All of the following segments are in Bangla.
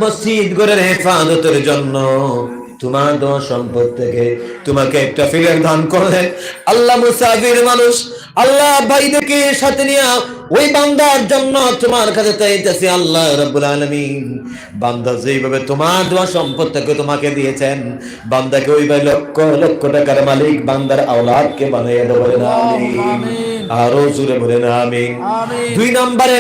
মসজিদ ঘরের হেফাজতের জন্য তোমার দোয়া সম্পদ থেকে তোমাকে একটা ফিলের দান করলেন। আল্লাহ মুসাফির মানুষ, আল্লাহ ভাইদেরকে সাথে নিয়ে ওই বান্দার জন্য তোমার কাছে চাইতেছি। আল্লাহ রাব্বুল আলামিন, বান্দা যেইভাবে তোমার দোয়া সম্পদ থেকে তোমাকে দিয়েছেন, বান্দাকে ওইভাবে লক্ষ লক্ষ টাকার মালিক বান্দার আওলাদকে বানিয়ে দেব, বলেন আমিন। আরো জোরে বলেন আমিন। দুই নম্বরে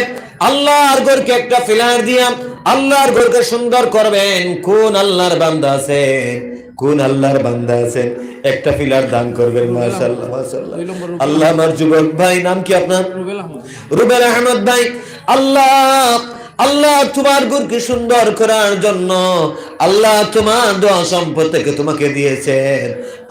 আল্লাহর ঘরকে একটা ফিলার দিয়া আল্লাহর ঘরকে সুন্দর করবেন। কোন আল্লাহর বান্দা আছেন, কোন আল্লাহর বান্দা আছেন, একটা ফিলার দান করবেন। মাশাআল্লাহ মাশাআল্লাহ। আল্লাহ, আমার যুবক ভাই, নাম কি আপনার? রুবেল আহমদ ভাই। আল্লাহ তোমার ঘরকে সুন্দর করার জন্য আল্লাহ তোমার দোয়া সম্পদ থেকে তোমাকে দিয়েছেন।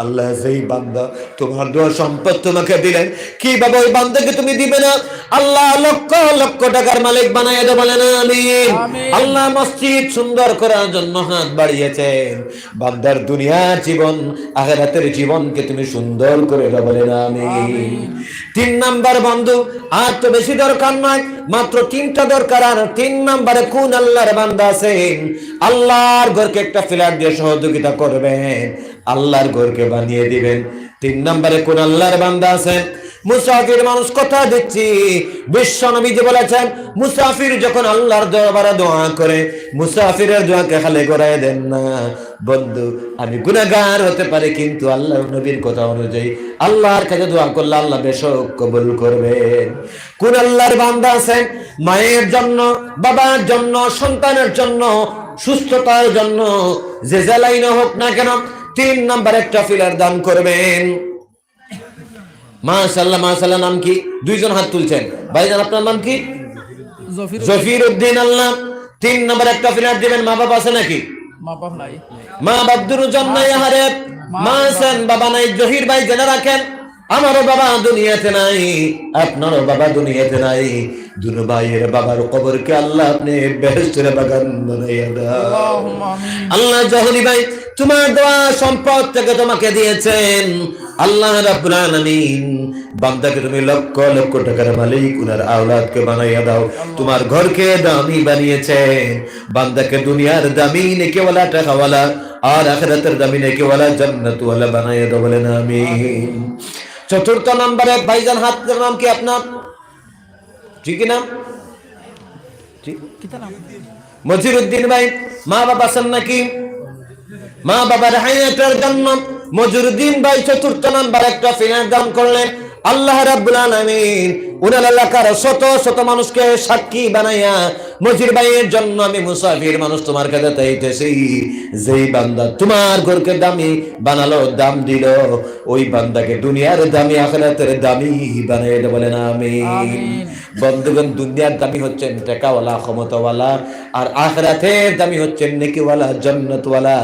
আল্লাহ, যেই বান্দা তোমার দোয়া সম্পদ তোমাকে দিলেন, কিভাবে ওই বান্দাকে তুমি দিবে না? আল্লাহ লক্ষ লক্ষ টাকার মালিক বানায় দেব, বলেন আমিন। আল্লাহ মসজিদ সুন্দর করার জন্য হাত বাড়িয়েছেন, বান্দার দুনিয়ার জীবন আখিরাতের জীবনকে তুমি সুন্দর করে দেব, বলেন আমিন। তিন নাম্বার বন্ধু, আর তো বেশি দরকার নয়, মাত্র তিনটা দরকার। আর তিন নাম্বারে কোন আল্লাহর বান্দা আছেন, আল্লাহর ঘরকে একটা ফিলার দিয়ে সহযোগিতা করবেন, আল্লাহর ঘরকে বানিয়ে দিবেন। তিন নাম্বারে কোন আল্লাহর বান্দা আছেন, মুসাফির মানুষ। কথা দিচ্ছি, বিশ্ব নবীজি বলেছেন, মুসাফির যখন আল্লাহর দরবারে দোয়া করে, মুসাফিরের দোয়াকে খালি করায় দেন না। বন্ধু, আমি গুনাহগার হতে পারি, কিন্তু আল্লাহর নবীর কথা অনুযায়ী আল্লাহর কাছে দোয়া করলে আল্লাহ বেশক কবুল করবেন। কোন আল্লাহর বান্দা আছেন, মায়ের জন্য, বাবার জন্য, সন্তানের জন্য, সুস্থতার জন্য, যে জেলাই না হোক না কেন, তিন নাম্বার একটা ফিলার দান করবেন। মাশাআল্লাহ মাশাআল্লাহ। নাম কি? দুইজন হাত তুলছেন। ভাইজান, আপনার নাম কি? জফির উদ্দিন। আল্লাহ, তিন নাম্বার একটা ফিলার দিবেন। মা বাবা আছে নাকি? মা বাপ নাই। মা বাবদুর জন্নাই হারে মা আছেন, বাবা নাই। জহির ভাই জেনে রাখেন, আমারও বাবা দুনিয়াতে নাই, আপনারও বাবা দুনিয়াতে নাই। দুনো ভাইয়ের বাবার কবরকে আল্লাহ আপনি বেহেশতের বাগান বানাইয়া দাও। আল্লাহ, জহরি ভাই তোমার দোয়া সম্পদ থেকে তোমাকে দিয়েছেন। আল্লাহ রাব্বুল আলামিন, বান্দাকে তুমি লক্ষ লক্ষ টাকার মালিক, উনার আওলাদকে বানাইয়া দাও। তোমার ঘরকে দামি বানিয়েছেন, বান্দাকে দুনিয়ার দামি নেকিওয়ালা, টাকাওয়ালা, আর আখিরাতের দামি নেকিওয়ালা, জান্নাতওয়ালা বানাইয়া দাও, বলেন আমিন। চতুর্থ নম্বরে ভাইজান, হাতের নাম কি আপনার? ঠিক নাম? মজিরউদ্দিন ভাই। মা বাবা আছেন নাকি? মা বাবার হায়াতের জন্য মজিরউদ্দিন ভাই চতুর্থ নাম্বার একটা ফিনার দান করলেন। আল্লাহ রাব্বুল আলামিন উনার এলাকার শত শত মানুষকে সাক্ষী বানাইয়া, মজির ভাইয়ের জন্য আমি মুসাফির মানুষ তোমার কাছে চাইতেছি, যেই বান্দা তোমার ঘরকে দামি বানালো, দাম দিল, ওই বান্দাকে দুনিয়ার দামি আখিরাতের দামি বানাইয়া দেব, বলেন আমিন। বন্ধুগণ, দুনিয়ার দামি হচ্ছেন টাকাওয়ালা, ক্ষমতাওয়ালা, আর আখিরাতের দামি হচ্ছেন নেকিওয়ালা, জান্নাতওয়ালা।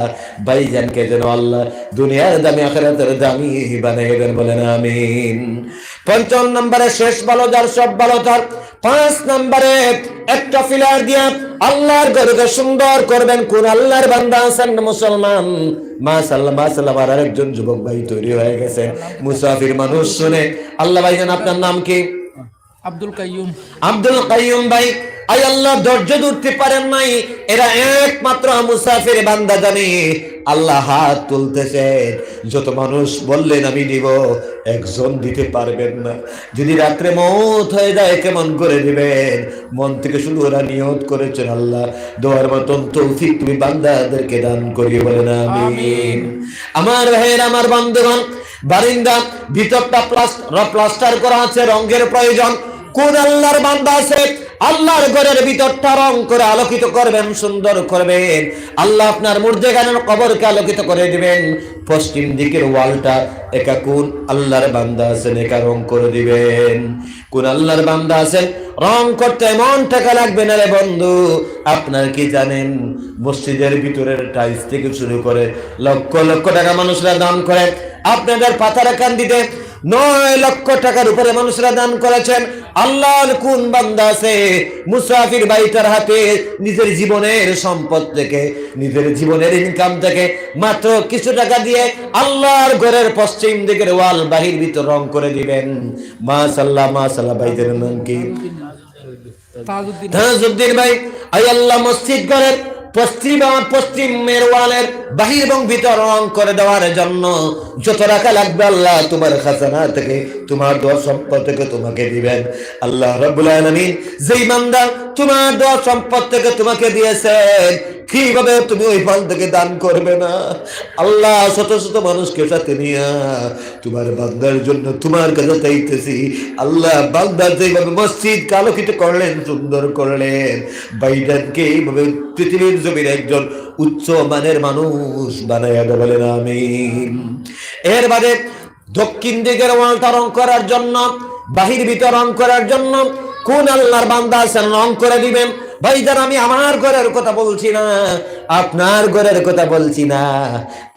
ভাইজানকে যেন আল্লাহ দুনিয়ার দামি আখিরাতের দামি বানাইয়া দেন, বলেন আমিন। পঞ্চম নম্বরে শেষ ভালো যার, সব ভালো তার। পাঁচ নম্বরে একটা ফিলার দিয়া আল্লাহর ঘরকে সুন্দর করবেন। কোন আল্লাহর বান্দা আছেন মুসলমান? মাশাআল্লাহ মাশাআল্লাহ। আর একজন যুবক ভাই তৈরি হয়ে গেছে, মুসাফির মানুষ। শুনে আল্লাহ, ভাইজান আপনার নাম কি? আব্দুল কাইয়ুম। আব্দুল কাইয়ুম ভাই, আয় আল্লাহ, ধৈর্য ধরতে পারেন নাই, এরা একমাত্র মুসাফির বান্দা জানে। আল্লাহ হাত তুলতেছে, যত মানুষ বললেন আমি দিব, একজন দিতে পারবেন না। যদি রাত্রে মওত হয়ে যায় কেমন করে দিবেন? মন থেকে শুধু ওরা নিয়ত করেছেন, আল্লাহ দোয়ার মতন তৌফিক তুমি বান্দাদেরকে দান করিয়ে, বলেন আমিন। আমার ভাইয়ের, আমার বন্ধুগণ, বারিন্দা ভিতরটা প্লাস্টার করা আছে, রঙের প্রয়োজন। কোন আল্লাহর বান্দা আছে আল্লাহর ঘরের ভিতরটা রং করে আলোকিত করবেন, সুন্দর করবেন? আল্লাহ আপনার মুর্দেগানের কবরকে আলোকিত করে দিবেন। পশ্চিম দিকের ওয়ালটা একা কোন আল্লাহর বান্দা আছেন, একা রং করে দিবেন। কোন আল্লাহর বান্দা আছেন রং করতে এমন টাকা লাগবে না রে বন্ধু। আপনার কি জানেন, মসজিদের ভিতরের টাইলস থেকে শুরু করে লক্ষ লক্ষ টাকা মানুষরা দান করে। আপনাদের পাতারা কান দিতে 9 লক্ষ টাকার উপরে মানুষরা দান করেছেন। আল্লাহর কোন বান্দা আছে মুসাফির ভাইটার হাতে নিজের জীবনের সম্পদ থেকে, নিজের জীবনের ইনকাম থেকে মাত্র কিছু টাকা দিয়ে আল্লাহর ঘরের পশ্চিম দিকের ওয়াল বাহির ভিতর রং করে দিবেন? মাশাআল্লাহ মাশাআল্লাহ। ভাইদের নাম কি? তাজউদ্দিন ভাই। আয় আল্লাহ, মসজিদ ঘরের পশ্চিমের ওয়ালের বাহির এবং ভিতর রং করে দেওয়ার জন্য যত টাকা লাগবে আল্লাহ তোমার খাজানা থেকে, তোমার দোয়া সম্পদ থেকে তোমাকে দিবেন। আল্লাহ রাব্বুল আলামিন যেই বান্দা তোমার দোয়া সম্পদ থেকে তোমাকে দিয়েছেন, কিভাবে তুমি ওই ফল থেকে দান করবে না? আল্লাহ শত শত মানুষকে সাথে নিয়ে তোমার বান্দার জন্য তোমার কাছে চাইতেছি। আল্লাহ বান্দা যেভাবে মসজিদ আলোকিত করলেন, সুন্দর করলেন, বাইডানকে এইভাবে পৃথিবীর জমির একজন উচ্চ মানের মানুষ বানাইয়া বলেন আমিন। এর বাদে দক্ষিণ দিকের ওয়ালটা রং করার জন্য, বাহির ভিতর রং করার জন্য কোন আল্লাহর বান্দা আছেন রং করে দিবেন? ভাইজান, আমি আমার ঘরের কথা বলছি না, আপনার ঘরের কথা বলছি না,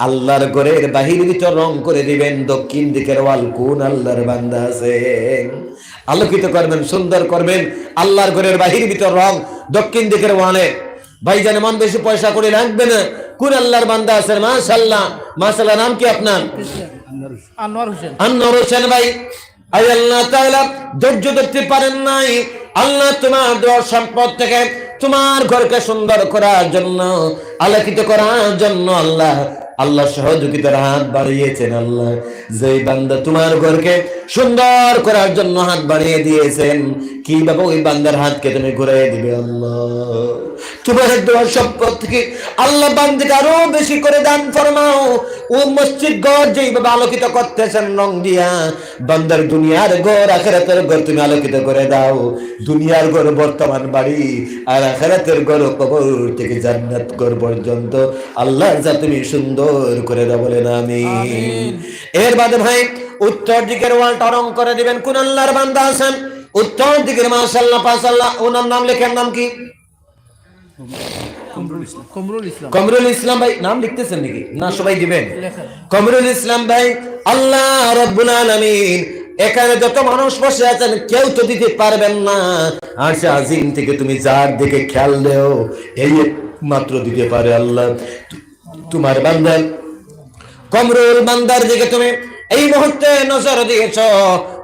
আল্লাহর ঘরের বাহির ভিতর রং করে দিবেন। দক্ষিণ দিকের ওয়াল কোন আল্লাহর বান্দা আছেন আলোকিত করবেন, সুন্দর করবেন। আল্লাহর ঘরের বাহির ভিতর রং দক্ষিণ দিকের ওয়ালে। ভাইজান, এমন বেশি পয়সা করে লাগবে না। কোন আল্লাহর বান্দা আছেন? মাশাআল্লাহ, মাশাআল্লাহ। নাম কি আপনার? আনোয়ার হোসেন। আনোয়ার হোসেন ভাই। আয় আল্লাহ তাআলা ধৈর্য ধরতে পারেন নাই। আল্লাহ তোমার দোয়া সম্পদ থেকে তোমার ঘরকে সুন্দর করার জন্য, আলোকিত করার জন্য আল্লাহ সহযোগিতার হাত বাড়িয়েছেন। আল্লাহ যেই বান্দা তোমার ঘরকে সুন্দর করার জন্য হাত বাড়িয়ে দিয়েছেন, কিভাবে ওই বান্দার হাতকে তুমি ঘুরিয়ে দিবে? আল্লাহ তোমার দোয়া সম্পদ থেকে আল্লাহ বান্দাকে আরো বেশি করে দান ফরমাও। ও মসজিদ ঘর যেইভাবে আলোকিত করতেছেন রং দিয়া, বান্দার দুনিয়ার ঘর আখিরাতের ঘর তুমি আলোকিত করে দাও। দুনিয়ার ঘর বর্তমান বাড়ি, আর আখিরাতের ঘর কবর থেকে জান্নাত ঘর পর্যন্ত আল্লাহ যা তুমি সুন্দর করে দাও বলেন আমিন। এর বাদে ভাই উত্তর দিকের ওয়ালটা রং করে দিবেন। কোন আল্লাহর বান্দা আছেন উত্তর দিকের? মাশাআল্লাহ, মাশাআল্লাহ। ওনার নাম লেখেন। নাম কি? কমরুল ইসলাম ভাই। নাম লিখতেছেন নাকি? না, সবাই দিবেন। কমরুল ইসলাম ভাই, আল্লাহ রাব্বুল আলামিন এখানে যত মানুষ বসে আছেন কেউ তো দিতে পারবেন না। আরশে আজিম থেকে তুমি যার দিকে খেয়াল দেও, এই মাত্র দিতে পারে আল্লাহ। তোমার বান্দা কমরুল বান্দার দিকে তুমি এই মুহূর্তে নজর দিয়েছ।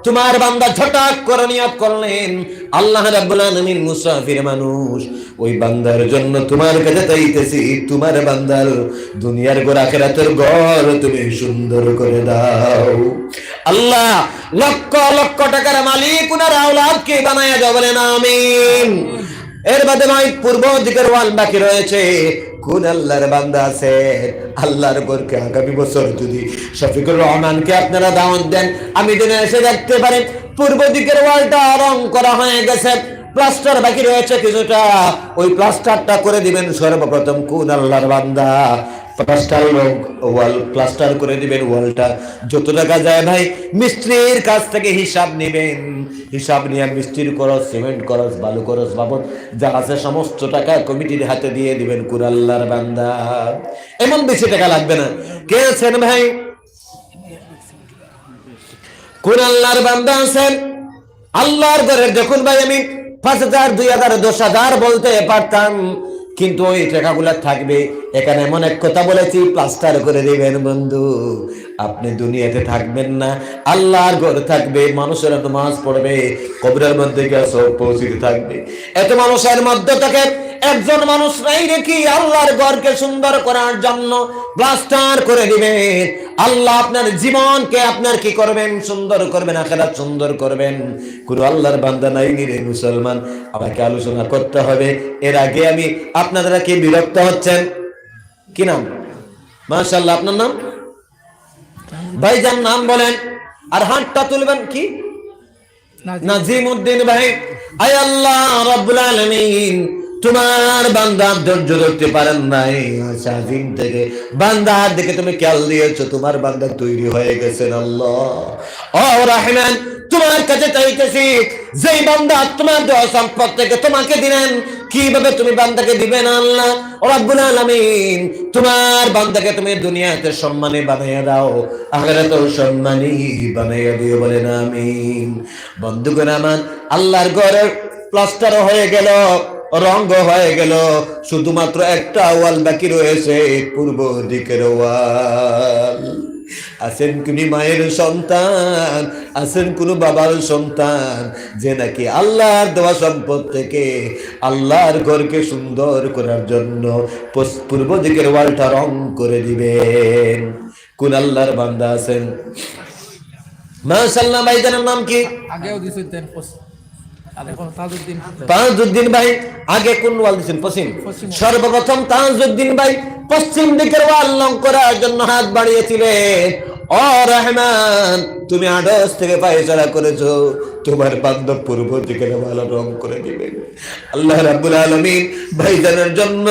তোমার বান্দা হঠাৎ করে নিয়ত করলেন, আল্লাহ রাব্বুল আলামিন মুসাফির মানুষ, ওই বান্দার জন্য তোমার কাছে চাইতেছি, তোমার বান্দার দুনিয়ার ঘর আখিরাতের ঘর তুমি সুন্দর করে দাও। আল্লাহ লক্ষ লক্ষ টাকার মালিক উনার আওলাদকে বানায়া দাও বলেন আমিন। এর বাদে ভাই পূর্ব দিকের ওয়াল বাকি রয়েছে। কোন আল্লাহর বান্দা আছে আল্লাহর ঘরকে আগামী বছর যদি শফিকুর রহমানকে আপনারা দাওয়াত দেন, আমি দিনে এসে দেখতে পারি পূর্ব দিকের ওয়ালটা রং করা হয়ে গেছে, প্লাস্টার বাকি রয়েছে কিছুটা, ওই প্লাস্টারটা করে দিবেন সর্বপ্রথম। কোন আল্লাহর বান্দা প্লাস্টার করে দিবেন ওয়ালটা। যত টাকা যায় ভাই মিস্ত্রির কাছ থেকে হিসাব নেবেন, হিসাব নিয়ে মিস্ত্রির খরচ, সিমেন্ট খরচ, বালু খরচ বাবদ যা আছে সমস্ত টাকা কমিটির হাতে দিয়ে দিবেন। কোন আল্লাহর বান্দা? এমন বেশি টাকা লাগবে না। কে আছেন ভাই? কোন আল্লাহর বান্দা আছেন? আল্লাহর ঘরের যখন ভাই আমি 5,000, 2,000, 10,000 বলতে পারতাম, কিন্তু ওই টাকাগুলা থাকবে। এখানে এমন এক কথা বলেছি, প্লাস্টার করে দিবেন। বন্ধু, আপনি দুনিয়াতে থাকবেন না, আল্লাহর ঘর থাকবে, মানুষের নামাজ পড়বে, কবরের মধ্যে গিয়ে সব পৌঁছিতে থাকবে। এত মানুষের মধ্যে থেকে একজন মানুষ নাই রেখে আল্লাহর ঘরকে সুন্দর করার জন্য প্লাস্টার করে দিবেন। আল্লাহ আপনার জীবনকে আপনার কি করবেন? সুন্দর করবেন, আখিরাত সুন্দর করবেন। কোন আল্লাহর বান্দা নাই রে মুসলমান? আমাকে আলোচনা করতে হবে। এর আগে আমি আপনারা কি বিরক্ত হচ্ছেন? কি নাম? মাশাআল্লাহ, আপনার নাম? ভাইজান নাম বলেন আর হাতটা তুলবেন। কি? নাজিমউদ্দিন ভাই। আয় আল্লাহ রাব্বুল আলামিন, তোমার বান্দা ধৈর্য ধরতে পারেন নাই, আজিম থেকে বান্দার দিকে তুমি খেয়াল দিয়েছো, তোমার বান্দা তৈরি হয়ে গেছেন। আল্লাহ ও রাহমান, তোমার কাছে চাইতেছি, যেই বান্দা তোমার দেওয়া সম্পদ থেকে তোমাকে দিলেন, কিভাবে তুমি বান্দাকে দিবেন? আল্লাহ রাব্বুল আলামিন, তোমার বান্দাকে তুমি দুনিয়াতে সম্মানী বানাইয়া দাও, আখিরাতেও সম্মানী বানাইয়া দিও বলেন আমিন। বন্ধুগণ আমার, আল্লাহর ঘরের প্লাস্টার হয়ে গেল, রঙ হয়ে গেল, শুধুমাত্র একটা ওয়াল বাকি রয়েছে, পূর্ব দিকের ওয়াল। আছেন কোন মায়ের সন্তান, আছেন কোন বাবার সন্তান যে নাকি আল্লাহর দেওয়া সম্পদ থেকে আল্লাহর ঘরকে সুন্দর করার জন্য পূর্ব দিকের ওয়ালটা রং করে দিবেন? কোন আল্লাহর বান্দা আছেন? মাশাআল্লাহ। ভাইজানের নাম কি? আগেও দিছেন আর এখন তাজউদ্দিন। তাজউদ্দিন ভাই আগে কোন ওয়াল দিছেন? পশ্চিম। সর্বপ্রথম তাজউদ্দিন ভাই পশ্চিম দিকের ওয়াল রং করার জন্য হাত বাড়িয়েছিলেন। ও রহমান, তুমি আড়স থেকে ফায়সালা করেছো, তোমার বান্দা পূর্ব দিকের ওয়াল রং করে দিবেন। আল্লাহ রাব্বুল আলামিন ভাইজানের জন্য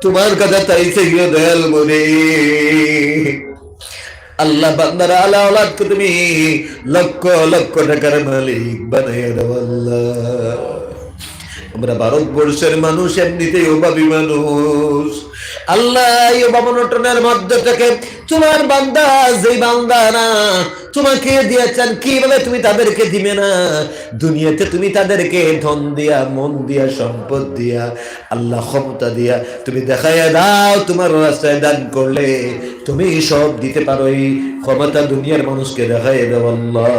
তোমার কথা তাই চেয়ে দয়াল বলে আল্লাহ বান্দার আলা ওলাদকে তুমি লক্ষ লক্ষ টাকার মালিক বানাইয়া দাও আল্লাহ। আমরা ভারতবর্ষের মানুষ এমনিতেই অভাবী মানুষ। আল্লাহ এই অভাবনটনের মধ্যে থেকে তোমার বান্দা, যেই বান্দা না তোমাকে দিয়েছেন, কিভাবে তুমি তাদেরকে দিবে না? দুনিয়াতে তুমি তাদেরকে ধন দিয়া, মন দিয়া, সম্পদ দিয়া, আল্লাহ ক্ষমতা দিয়া তুমি দেখাইয়া দাও তোমার রাস্তায় দান করলে তুমি সব দিতে পারো। এই ক্ষমতা দুনিয়ার মানুষকে দেখাইয়া দাও আল্লাহ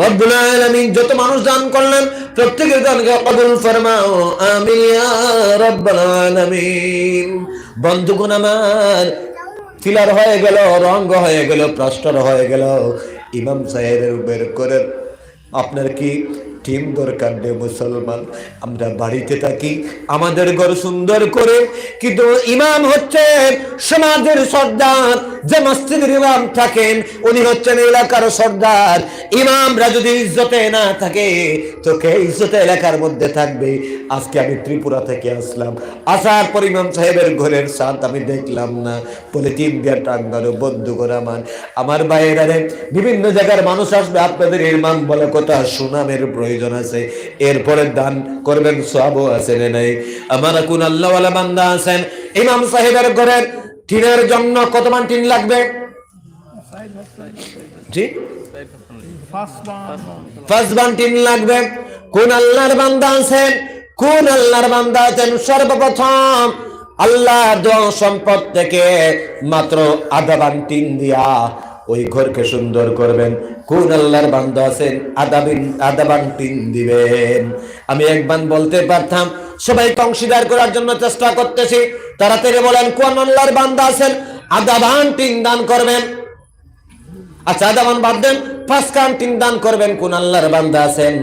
রব্বুল আলামিন। যত মানুষ দান করলেন প্রত্যেকের দানকে কবুল ফরমাও, আমিন ইয়া রাব্বাল আলামিন। বন্ধুগণ আমার, ফিলার হয়ে গেল, রঙ হয়ে গেল, প্লাস্টার হয়ে গেল, ইমাম সাহেবের বের করে আপনার কি টিম দরকার নেই মুসলমান? আমরা বাড়িতে থাকি, আমাদের ঘর সুন্দর করে, কিন্তু ইমাম হচ্ছেন সমাজের সর্দার। যে মসজিদের ইমাম থাকেন উনি হচ্ছেন এলাকার সর্দার। ইমামরা যদি ইজ্জতে না থাকে তো কে ইজ্জতে এলাকার মধ্যে থাকবে? আজকে আমি ত্রিপুরা থেকে আসলাম, আসার পর ইমাম সাহেবের ঘরের ছাদ আমি দেখলাম না, পলিথিন দিয়ে টাঙ্গানো। বন্ধুগণ আমার বাইরে বিভিন্ন জায়গার মানুষ আসবে, আপনাদের ইমাম বলে কথা সুনামের প্রয়োজন আছে, এরপরে দান করবেন, সওয়াবও আছে না নাই? আমার কোন আল্লাহওয়ালা বান্দা আছেন ইমাম সাহেবের ঘরের টিনের জন্য কত মান টিন লাগবে? জি, 5 মান টিন লাগবে। কোন আল্লাহর বান্দা আছেন, কোন আল্লাহর বান্দা আছেন সর্বপ্রথম আল্লাহর দেওয়া সম্পদ থেকে মাত্র আধা বান টিন দিয়া ওই ঘরকে সুন্দর করবেন? কোন আল্লাহর বান্দা আছেন আধা বান টিন দিবেন? আমি এক বান বলতে পারতাম, সবাই অংশীদার করার জন্য চেষ্টা করতেছি। তাড়াতাড়ি বলেন কোন আল্লাহর বান্দা আছেন আধা বান টিন দান করবেন? আচ্ছা, আধা বান বাদ দেন, 5 কান টিন দান করবেন। কোন আল্লাহর বান্দা আছেন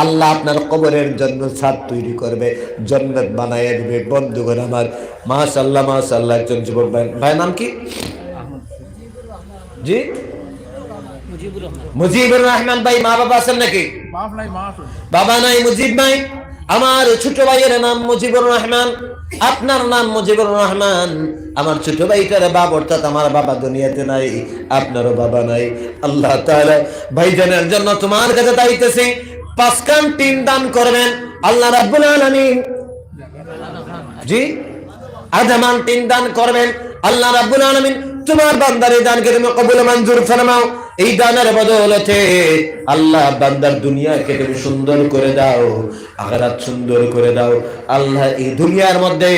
আল্লাহ আপনার কবরের জন্য ছাদ তৈরি করবে, জান্নাত বানাইয়া দিবে? বন্ধুগণ আমার, মাশাআল্লাহ মাশাআল্লাহ। একজন যুবক ভাই নাম কি? জি, মুজিবুর রহমান ভাই। মা বাবা আছেন নাকি? বাবা নাই, মুজিব নাই। আমার ছোট ভাইয়ের নাম মুজিবুর রহমান, আপনার নাম মুজিবুর রহমান। আমার ছোট ভাইটার বাবা, অর্থাৎ আমার বাবা দুনিয়াতে নাই, আপনারও বাবা নাই। আল্লাহ তাআলা ভাইজানের জন্য তোমার কাছে চাইতেছি 5 কান টিন দান করবেন আল্লাহ রাব্বুল আলামিন। জি, আধা মান টিন দান করবেন আল্লাহ রাব্বুল আলামিন। তোমার বান্দার এই দানকে তুমি কবুল মঞ্জুর ফরমাও। এই দানের বদৌলতে আল্লাহ বান্দার দুনিয়াকে তুমি সুন্দর করে দাও, আখিরাত সুন্দর করে দাও আল্লাহ। এই দুনিয়ার মধ্যে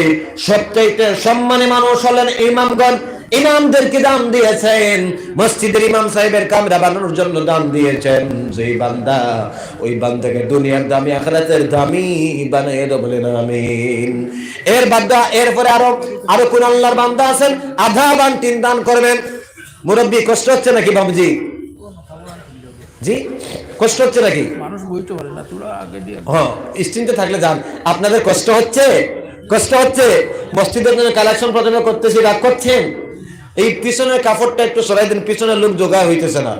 সবচাইতে সম্মানী মানুষ হলেন ইমামগণ। ইমামদেরকে দান দিয়েছেন, মসজিদের ইমাম সাহেবের কামরা বানানোর জন্য দান দিয়েছেন। যেই বান্দা, ওই বান্দাকে দুনিয়ার দামি আখিরাতের দামি বানিয়ে দাও, বলেন আমিন। এরপরে আরো কোন আল্লাহর বান্দা আছেন আধা বান টিন দান করবেন? মুরব্বী কষ্ট হচ্ছে নাকি বাবুজি? জি, কষ্ট হচ্ছে নাকি? মানুষ বইতে পারে না, তোরা আগে দিয়ে। হ্যাঁ, স্টিনতে থাকলে যান। আপনাদের কষ্ট হচ্ছে? কষ্ট হচ্ছে? মসজিদের জন্য কালেকশন প্রথমে করতেছি, রাগ করছেন? এই পিছনের কাপড়টা একটু সরাই দিন, পিছনের লোক জোগাড় হইতেছে না।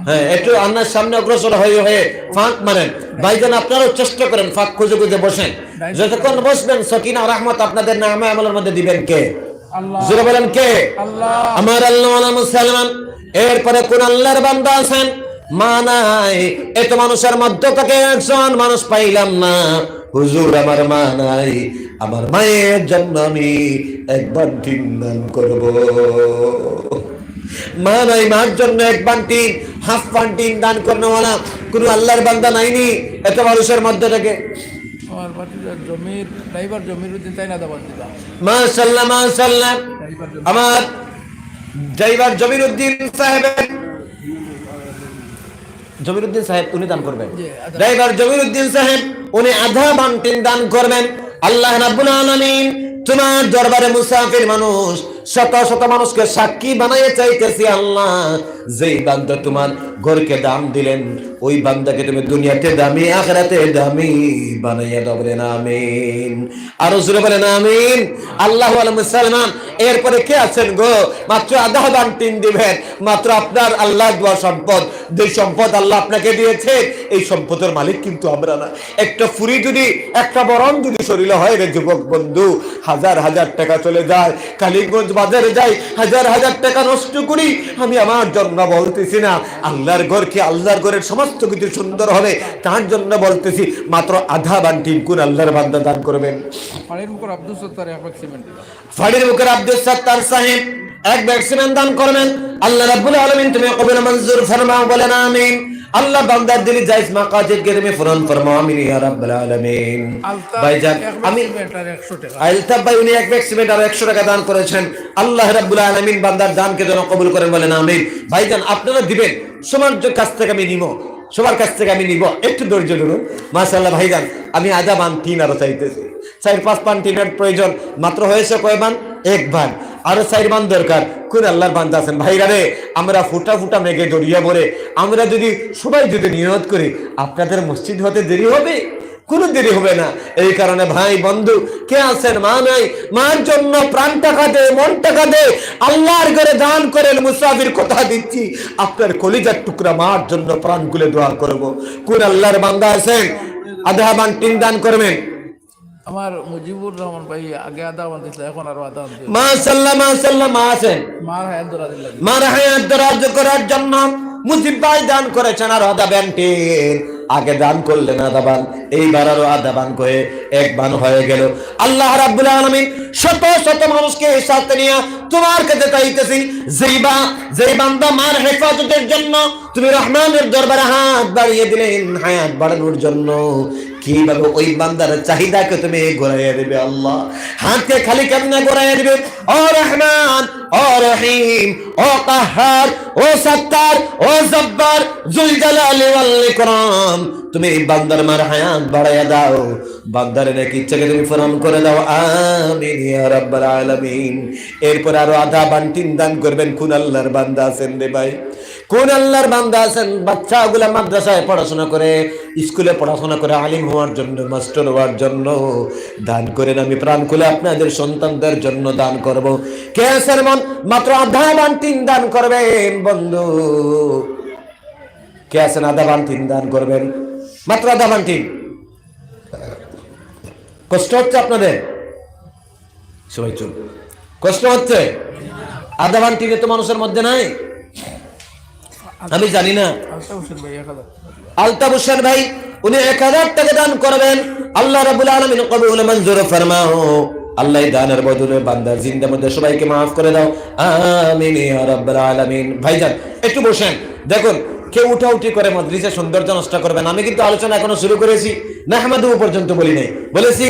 হ্যাঁ, একটু আন্নার সামনে অগ্রসর হয়ে হয়ে ফাঁক মারেন। ভাইজান আপনারাও চেষ্টা করেন, ফাঁক খুঁজে খুঁজে বসেন। যতক্ষণ বসবেন সকিনা রহমত আপনাদের নামে আমলের মধ্যে দিবেন কে? জোরে বলেন কে? আমার আল্লাহ মুসলমান। এরপরে কোন আল্লাহর বান্দা আছেন মা নাই? এত মানুষের মধ্যে থেকে একজন মানুষ পাইলাম না, হুজুর আমার মা নাই, আমার মায়ের জন্য আমি একবার টিন দান করব। মা নাই, মার জন্য এক বান্টি হাফ বান্টি দান করনেওয়ালা কোন আল্লাহর বান্দা নাইনি এত মানুষের মধ্যে থেকে? আমার ভাতিজার জমির ড্রাইভার জমির উদ্দিন তাই না দাবাত দিলাম। মাশাআল্লাহ মাশাআল্লাহ। আমার যাইবার জমিরুদ্দিন সাহেবের জমিরুদ্দিন সাহেব উনি দান করবেন। ড্রাইভার জমিরুদ্দিন সাহেব উনি আধা বান্টিন দান করবেন। আল্লাহ রাব্বুল আলামিন তোমার দরবারে মুসাফির মানুষ শত শত মানুষকে সাক্ষী বানাইয়ে চাইতেছি আল্লাহ, যেই বান্দা তোমার ঘরকে দাম দিলেন ওই বান্দাকে তুমি দুনিয়াতে দামি আখিরাতে দামি বানাইয়া দাও, বলেন আমিন। আরো জোরে বলেন আমিন। আল্লাহু আলা মুসলমান। এরপরে কে আছেন গো? মাত্র আধা বান্টিন দিবেন, মাত্র আপনার আল্লাহ দেওয়া সম্পদ, যে সম্পদ আল্লাহ আপনাকে দিয়েছে এই সম্পদের মালিক কিন্তু আমরা না। একটা ফুরি যদি একটা বরণ যদি শরীরে হয় রে যুবক বন্ধু, হাজার হাজার টাকা চলে যায়। কালীগঞ্জ বাজারে যাই, হাজার হাজার টাকা নষ্ট করি। আমি আমার জন্য বলতেছি না, আল্লাহর ঘরকে আল্লাহর ঘরের সমস্ত কিছু সুন্দর হবে তার জন্য বলতেছি। মাত্র আধা বান্টিন কোন আল্লাহর বান্দা দান করবেন? ফাড়ির মুখর আব্দুল সত্তার এক ব্যাগ সিমেন্ট। ফাড়ির মুখের আব্দুল সত্তার সাহেব এক ব্যাগ সিমেন্ট দান করবেন। আল্লাহ রাব্বুল আলামিন তুমি কবুল মঞ্জুর ফরমাও, বলেন আমিন। আল্লাহ বান্দার দিলি জায়েজ মাকাসিদ কে তুমি পূরণ ফরমাও, আমিন ইয়া রাব্বুল আলামিন। ভাইজান আমি আলতাফ ভাই উনি এক ব্যাগ সিমেন্ট আর 100 টাকা দান করেছেন। আল্লাহ রাব্বুল আলামিন বান্দার দানকে যেন কবুল করেন, বলেন আমিন। ভাইজান আপনারা দিবেন, সবার কাছ থেকে আমি নিব, সবার কাছ থেকে আমি নিব, একটু ধৈর্য ধরুন। মাশাআল্লাহ ভাইজান আমি আধা বান্টিন আরো চাইতেছি, 4-5 বান্টিনের প্রয়োজন। মাত্র হয়েছে কয় বান? এক বান, আরো 4 বান দরকার। কোন আল্লাহর বান্দা আছেন ভাইরা রে? আমরা ফুটা ফুটা মেঘে জড়িয়ে পড়ে আমরা যদি সবাই যদি নিয়ত করি আপনাদের মসজিদ হতে দেরি হবে? কোনো দেরি হবে না। এই কারণে ভাই বন্ধু কে আছেন মা নাই, মার জন্য প্রাণ টাকা দে, মন টাকা দে, আল্লাহর ঘরে দান করেন। মুসাফির কথা দিচ্ছি, আপনার কলিজার টুকরা মার জন্য প্রাণ খুলে দোয়া করব। কোন আল্লাহর বান্দা আছেন আধা বান্টিন দান করবেন? আমার মুজিবুর রহমান ভাই আগে আধা বান্ধিছিল, এখন আরো আধা বান্ধিল। মাশাআল্লাহ মাশাআল্লাহ। মা আছেন, মার হায়াত দরাজ লাগে, মার হায়াত দরাজ করার জন্য মুজিব ভাই দান করেছেন আর আধা বান্টিন। আগে দান করলেন আধা বান, এইবার আরো আধা বান করে এক বান হয়ে গেল। আল্লাহ রাব্বুল আলামিন শত শত মানুষকে সাথে নিয়ে তোমার কাছে চাইতেছি, যেই বান্দা মার হেফাজতের জন্য তুমি রহমানের দরবারে হাত বাড়িয়ে দিলেন হায়াত বাড়ানোর জন্য, কিভাবে ওই বান্দার চাহিদাকে তুমি ঘোরাইয়া দিবে আল্লাহ? হাতকে খালি কেমনে ঘোরাইয়া দিবে? ও রহমান, ও রহিম, ও কাহার, ও সত্তার, ও জব্বার, জুল জালালি ওয়াল ইকরাম, তুমি এই বান্দার মার হায়াত বাড়াইয়া দাও, বান্দার নাকি ইচ্ছাকে তুমি পূরণ করে দাও, আমিন ইয়া রাব্বাল আলামিন। এরপর আরো আধা বান্টিন দান করবেন। কোন আল্লাহর বান্দা আছেন রে ভাই? কোন আল্লাহর বান্দা আছেন বাচ্চাগুলা মাদ্রাসায় পড়াশোনা করে, স্কুলে পড়াশোনা করে আলিম হওয়ার জন্য, মাস্টার হওয়ার জন্য দান করেন? আমি প্রাণ খুলে আপনাদের সন্তানদের জন্য দান করব। কে আছেন মন মাত্র আধা বান্টিন দান করবেন? বন্ধু কে আছেন আধা বান্টিন দান করবেন? মাত্র আধা বান্টিন। কষ্ট হচ্ছে আপনাদের? সবাই চুপ। কষ্ট হচ্ছে? আধা বান্টিনে তো মানুষের মধ্যে নাই, আমি জানি না। আলতাফ হোসেন ভাই 1000। আলতাফ হোসেন ভাই উনি 1000 টাকা দান করবেন। আল্লাহ রাব্বুল আলামিন কবুল মঞ্জুর ফরমাও। আল্লাহ দানের বদলে বান্দার জিন্দার মধ্যে সবাইকে maaf করে দাও, আমিন ইয়া রাব্বাল আলামিন। ভাইজান একটু বসেন, দেখুন কেউ উঠাউঠি করে মজলিসের সৌন্দর্য নষ্ট করবেন। আমি কিন্তু আলোচনা এখনো শুরু করেছি, নাহমাদু পর্যন্ত বলি নাই, বলেছি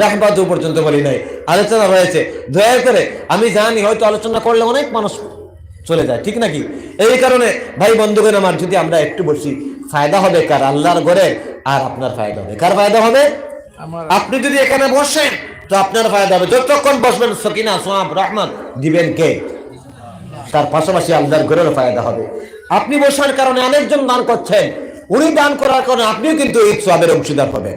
রাহমাদু পর্যন্ত বলি নাই, আলোচনা রয়েছে। দয়া করে আমি জানি হয়তো আলোচনা করলে অনেক মানুষ চলে যায়, ঠিক নাকি? এই কারণে ভাই বন্ধুগণ আমার, যদি আমরা একটু বসি ফায়দা হবে কার? আল্লাহর ঘরে। আর আপনার ফায়দা হবে কার? ফায়দা হবে আমার। আপনি যদি এখানে বসেন তো আপনার ফায়দা হবে। যতক্ষণ বসবেন সকিনা সোয়াব রহমত দিবেন কে? তার পাশাপাশি আল্লাহর ঘরের ফায়দা হবে। আপনি বসার কারণে অনেকজন দান করছেন, উনি দান করার কারণে আপনিও কিন্তু এই সোয়াবের অংশীদার হবেন,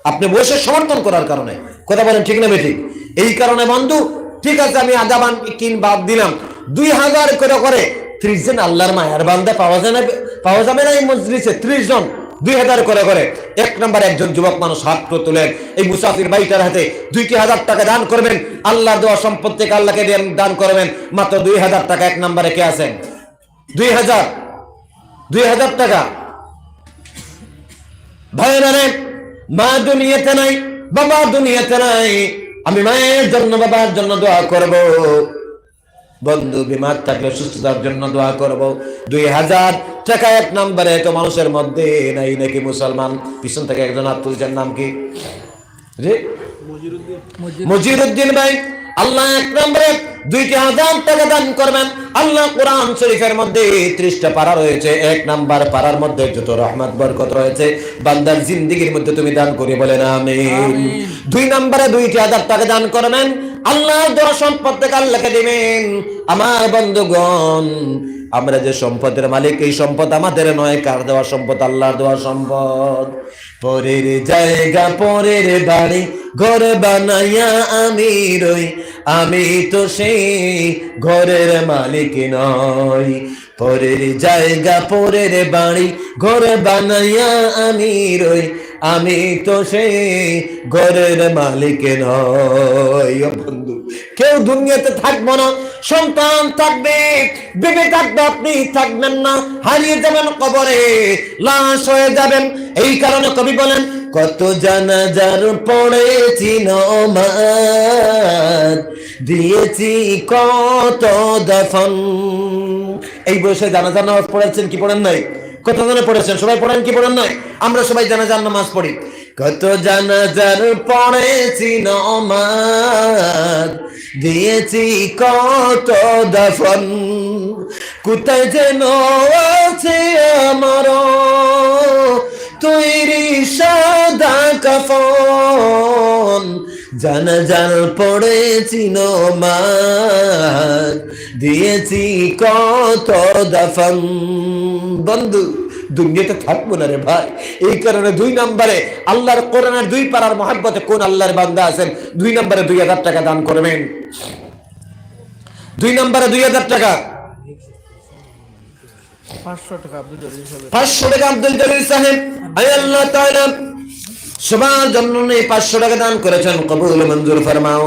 আপনি বসে সমর্থন করার কারণে। কথা বলেন ঠিক না বেঠিক? এই কারণে বন্ধু ঠিক আছে আমি আধা বান্টিন বাদ দিলাম, 2000 করে 30 জন আল্লাহর মায়ের বান্দা পাওয়া যাবে না এই মজলিসে? 30 জন 2000 করে। এক নম্বর একজন যুবক মানুষ হাত তুলেন, এই মুসাফির ভাইটার হাতে 2000 টাকা দান করবেন। আল্লাহর দেওয়া সম্পদ থেকে আল্লাহকে দান করবেন মাত্র 2000 টাকা। এক নম্বরে কে আছেন? 2000 টাকা। ভাইরা রে, মা দুনিয়াতে নাই, বাবা দুনিয়াতে নাই, আমি মায়ের জন্য বাবার জন্য দোয়া করব। বন্ধু বিমার থাকলে সুস্থতার জন্য দোয়া করব। 2000 টাকা এক নম্বরে তো মানুষের মধ্যে নাই নাকি? মুসলমান পিছন থেকে একজন হাত তুলছেন, নাম কি? মজিরুদ্দিন ভাই। আল্লাহ এক নম্বরে 2000 টাকা দান করবেন। আল্লাহ কোরআন শরীফের মধ্যে 30টা পারা রয়েছে। 1 নাম্বার পারার মধ্যে যত রহমত বরকত রয়েছে বান্দার জিন্দেগীর মধ্যে তুমি দান করে বলেন আমিন। 2 নম্বরে 2,000 টাকা দান করবেন, আল্লাহর দেওয়া সম্পদ থেকে আল্লাহকে দিবেন। আমার বন্ধুগণ, আমরা যে সম্পদের মালিক, এই সম্পদ আমাদের নয়, কার দেওয়া সম্পদ? আল্লাহর দেওয়া সম্পদ। পরের জায়গা পরের বাড়ি ঘর বানাইয়া আমি রই, আমি তো সেই ঘরের মালিক নই। পরের জায়গা পরের বাড়ি ঘর বানাইয়া আমি রই, আমি তো সেই ঘরের মালিক নই। ও বন্ধু, কেউ দুনিয়াতে থাকবো না, সন্তান থাকবে, বেঁচে থাকবে, আপনি থাকবেন না, হারিয়ে যাবেন কবরে, লাশ হয়ে যাবেন। এই কারণে কবি বলেন, কত জানাজার পড়েছি নমাজ, দিয়েছি কত দাফন। এই বয়সে জানাজার নামাজ পড়েছেন কি পড়েন নাই? কত জনে পড়েছেন? সবাই পড়েন কি পড়েন নাই? আমরা সবাই জানাজার নামাজ পড়ি। কত জানাজার পড়েছি নমাজ, দিয়েছি কত দাফন, কোথায় যেন আছে আমার তৈরি সাদা কাফন, জানাজার পড়েছি নমাজ, দিয়েছি কত দাফন। বন্ধু, দুনিয়াতে থাকবো না রে ভাই। এই কারণে 2 নম্বরে আল্লাহর কোরআনের 2 পারার মহব্বতে কোন আল্লাহর বান্দা আছেন, 2 নম্বরে 2,000 টাকা দান করবেন। 2 নম্বরে 2,000 টাকা, 500 টাকা আব্দুল জলিল সাহেব। 500 টাকা আব্দুল জলিল সাহেব। আয় আল্লাহ তাআলা সবার জন্য 500 টাকা দান করেছেন, কবুল মঞ্জুর ফরমাও।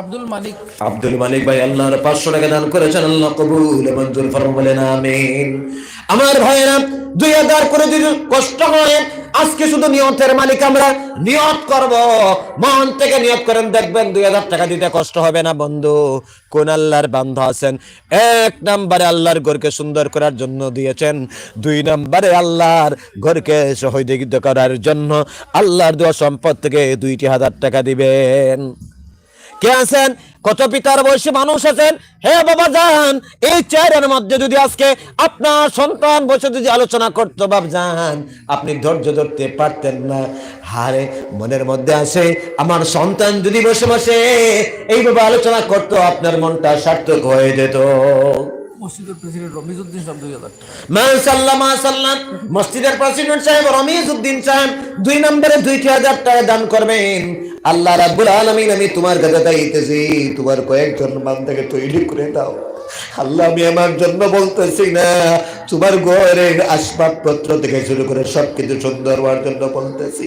আব্দুল মালিক, আব্দুল মালিক ভাই আল্লাহর 500 টাকা দান করেছেন, আল্লাহ কবুল মঞ্জুর ফরমাও বলেন আমিন। আমার ভাইরা, 2,000 করে যদি কষ্ট হয়, আজকে শুধু নিয়তের মালিক আমরা, নিয়ত করব, মন থেকে নিয়ত করেন, দেখবেন 2,000 টাকা দিতে কষ্ট হবে না। বন্ধু, কোন আল্লাহর বান্দা আছেন? 1 নম্বরে আল্লাহর ঘরকে সুন্দর করার জন্য দিয়েছেন, 2 নম্বরে আল্লাহর ঘরকে সহযোগিতা করার জন্য আল্লাহর দেওয়া সম্পদ থেকে 2,000 টাকা দিবেন। কে আছেন? কত পিতার বয়সী মানুষ আছেন? হে বাবা যান, এই চেয়ারের মধ্যে যদি আজকে আপনার সন্তান বসে যদি আলোচনা করতো, বাপ যান, আপনি ধৈর্য ধরতে পারতেন না। হারে মনের মধ্যে আসে, আমার সন্তান যদি বসে বসে এইভাবে আলোচনা করতো, আপনার মনটা সার্থক হয়ে যেত। মসজিদের প্রেসিডেন্ট রমিজউদ্দিন সাহেব 2,000 টাকা। মাশাআল্লাহ মাশাআল্লাহ, মসজিদের প্রেসিডেন্ট সাহেব রমিজউদ্দিন সাহেব 2 নম্বরে 2,000 টাকা দান করবেন। আল্লাহ রাব্বুল আলামিন, আমি তোমার কাছে চাইতেছি, তোমার কয়েকজন বান্দাকে তৈরি করে দাও। আল্লাহ, আমি আমার জন্য বলতেছি না, তোমার ঘরের আসবাবপত্র থেকে শুরু করে সবকিছু সুন্দর হওয়ার জন্য বলতেছি।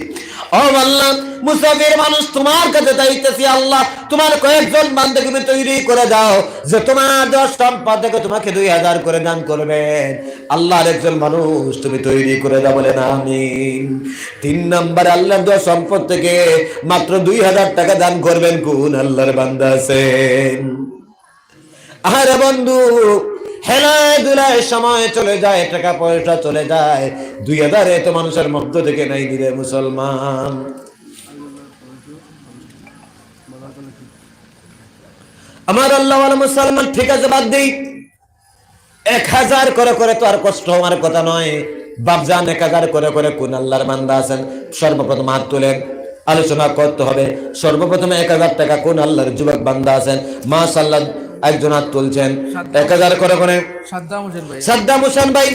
ও আল্লাহ, মুসাফির মানুষ তোমার কাছে চাইতেছি, আল্লাহ তোমার কয়েকজন বান্দাকে তুমি তৈরি করে দাও, যে তোমার 10 সম্পদ থেকে তোমাকে 2,000 করে দান করবেন। আল্লাহর একজন মানুষ তুমি তৈরি করে দাও বলেন আমিন। 3 নম্বরে আল্লাহর 10 সম্পদ থেকে মাত্র 2,000 টাকা দান করবেন কোন আল্লাহর বান্দা আছেন? আরে বন্ধু, হেলায় দুলায় সময় চলে যায়, টাকা পয়সা চলে যায়, 2,000 এত মানুষের মধ্য থেকে নাই দিলে মুসলমান। আমার আল্লাহ মুসলমান, ঠিক আছে বাদ দিই, 1,000 করে করে তো আর কষ্ট হওয়ার কথা নয়। বাপজান, 1,000 করে করে কোন আল্লাহর বান্দা আছেন? সর্বপ্রথম হাত তুলেন, আলোচনা করতে হবে। সর্বপ্রথম 1,000 টাকা কোন আল্লাহর যুবক বান্দা আছেন? মাশাআল্লাহ, একজন হাত তুলছেন। 1,000 করে করে সাদ্দাম হোসেন ভাই। সাদ্দাম হোসেন ভাই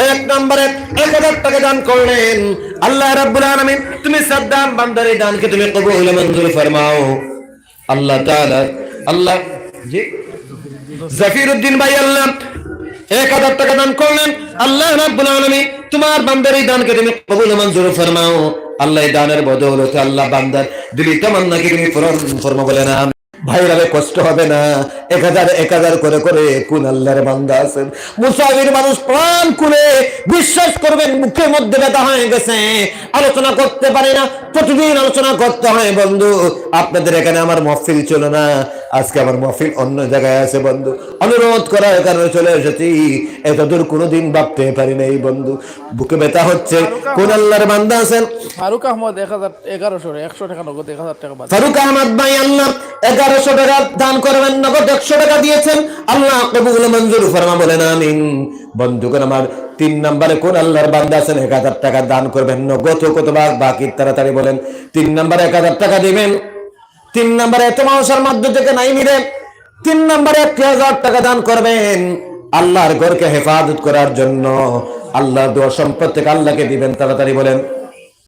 1 নম্বরে 1,000 টাকা দান করলেন। আল্লাহ রাব্বুল আলামিন, তুমি সাদ্দাম বান্দার এই দানকে তুমি কবুল মঞ্জুর ফরমাও। আল্লাহ তাআলা, আল্লাহ জি জাফিরউদ্দিন ভাই আল্লাহ 1,000 টাকা দান করলেন। আল্লাহ রাব্বুল আলামিন, তোমার বান্দার এই দানকে তুমি কবুল মঞ্জুর ফরমাও। আল্লাহ এই দানের বদৌলতে আল্লাহ বান্দার দিলি তামান্নাকে তুমি পূরণ ফরমাও বলেন আমিন। ভাইরা, কষ্ট হবে না। 1,000 করে করে কোন আল্লাহর বান্দা আছেন? মুসাফির মানুষ প্রাণ খুলে বিশ্বাস করবেন, মুখের মধ্যে ব্যথা হয়ে গেছে, আলোচনা করতে পারি না, প্রতিদিন আলোচনা করতে হয়। বন্ধু, আপনাদের এখানে আমার মাহফিল ছিল না, আজকে আমার মাহফিল অন্য জায়গায় আছে। বন্ধু, অনুরোধ করার কারণে চলে এসেছি, এতদূর কোনোদিন ভাবতে পারি নাই। বন্ধু, বুকে ব্যথা হচ্ছে। কোন আল্লাহর বান্দা আছেন? ফারুক আহমদ 1,000, 1,100 টাকা নগদ, 1,000 টাকা বাদ। ফারুক আহমদ ভাই আল্লাহ 11 500 টাকা দান করবেন, নগদ 100 টাকা দিয়েছেন, আল্লাহ কবুল মঞ্জুর ফরমা, বলেন আমিন। বন্ধুগণ আমার, 3 নম্বরে কোন আল্লাহর বান্দা আছেন 1000 টাকা দান করবেন নগদ? কত বাকি তাড়াতাড়ি বলেন। 3 নম্বরে 1000 টাকা দিবেন। 3 নম্বরে এত মানুষের মধ্যে থেকে নাই মিলে 3 নম্বরে 1000 টাকা দান করবেন আল্লাহর ঘরকে হেফাজত করার জন্য। আল্লাহ দোয়া সম্পদ থেকে আল্লাহকে দিবেন, তাড়াতাড়ি বলেন।